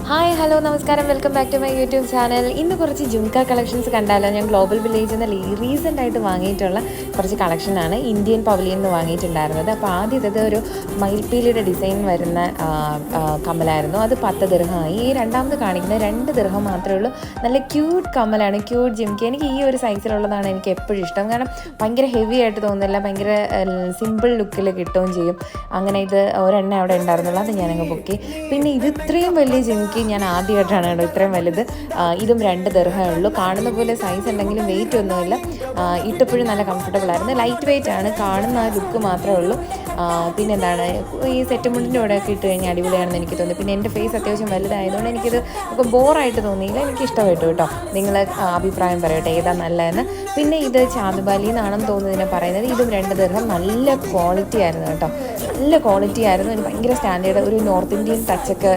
Hi hello നമസ്കാരം, welcome back to my YouTube channel. ഇന്ന് കുറച്ച് ജുംക കളക്ഷൻസ് കണ്ടാലോ? ഞാൻ ഗ്ലോബൽ വില്ലേജിൽ നിന്ന് റീസെൻ്റ് ആയിട്ട് വാങ്ങിയിട്ടുള്ള കുറച്ച് കളക്ഷനാണ്. ഇന്ത്യൻ പവലിയൻ നിന്ന് വാങ്ങിയിട്ടുണ്ടായിരുന്നത്. അപ്പോൾ ആദ്യത്തേത് ഒരു മയിൽപ്പീലിയുടെ ഡിസൈൻ വരുന്ന കമ്മലായിരുന്നു. അത് 10 ദിർഹമായി. ഈ രണ്ടാമത് കാണിക്കുന്നത് 2 ദിർഹം മാത്രമേ ഉള്ളൂ. നല്ല ക്യൂട്ട് കമ്മലാണ്, ക്യൂട്ട് ജിംകി. എനിക്ക് ഈ ഒരു സൈസിലുള്ളതാണ് എനിക്ക് എപ്പോഴും ഇഷ്ടം. കാരണം ഭയങ്കര ഹെവി ആയിട്ട് തോന്നുന്നില്ല, ഭയങ്കര സിമ്പിൾ ലുക്കിൽ കിട്ടുകയും ചെയ്യും. അങ്ങനെ ഇത് ഒരെണ്ണ അവിടെ ഉണ്ടായിരുന്നുള്ളൂ, അത് ഞാനങ്ങ് പൊക്കി. പിന്നെ ഇത് ഇത്രയും വലിയ ജിംകി ഞാൻ ആദ്യമായിട്ടാണ് കേട്ടോ ഇത്രയും വലുത്. ഇതും 2 ദിർഹമേ ഉള്ളൂ. കാണുന്ന പോലെ സൈസ് ഉണ്ടെങ്കിലും വെയിറ്റ് ഒന്നുമില്ല. ഇട്ടപ്പോഴും നല്ല കംഫർട്ടബിൾ ആയിരുന്നു. ലൈറ്റ് വെയിറ്റ് ആണ്, കാണുന്ന ആ ലുക്ക് മാത്രമേ ഉള്ളൂ. പിന്നെന്താണ്, ഈ സെറ്റ് മുണ്ടിൻ്റെ കൂടെയൊക്കെ ഇട്ട് കഴിഞ്ഞാൽ അടിപൊളിയാണെന്ന് എനിക്ക് തോന്നി. പിന്നെ എൻ്റെ ഫേസ് അത്യാവശ്യം വലുതായതുകൊണ്ട് എനിക്കിത് ബോറായിട്ട് തോന്നിയില്ല, എനിക്ക് ഇഷ്ടപ്പെട്ടു കേട്ടോ. നിങ്ങൾ അഭിപ്രായം പറയട്ടെ ഏതാ നല്ലതെന്ന്. പിന്നെ ഇത് ചാന്തുബാലി എന്നാണെന്ന് തോന്നുന്നതിനെ പറയുന്നത്. ഇതും 2 ദിർഹം. നല്ല ക്വാളിറ്റി ആയിരുന്നു കേട്ടോ, നല്ല ക്വാളിറ്റി ആയിരുന്നു. എനിക്ക് ഭയങ്കര സ്റ്റാൻഡേർഡ്, ഒരു നോർത്ത് ഇന്ത്യൻ ടച്ചൊക്കെ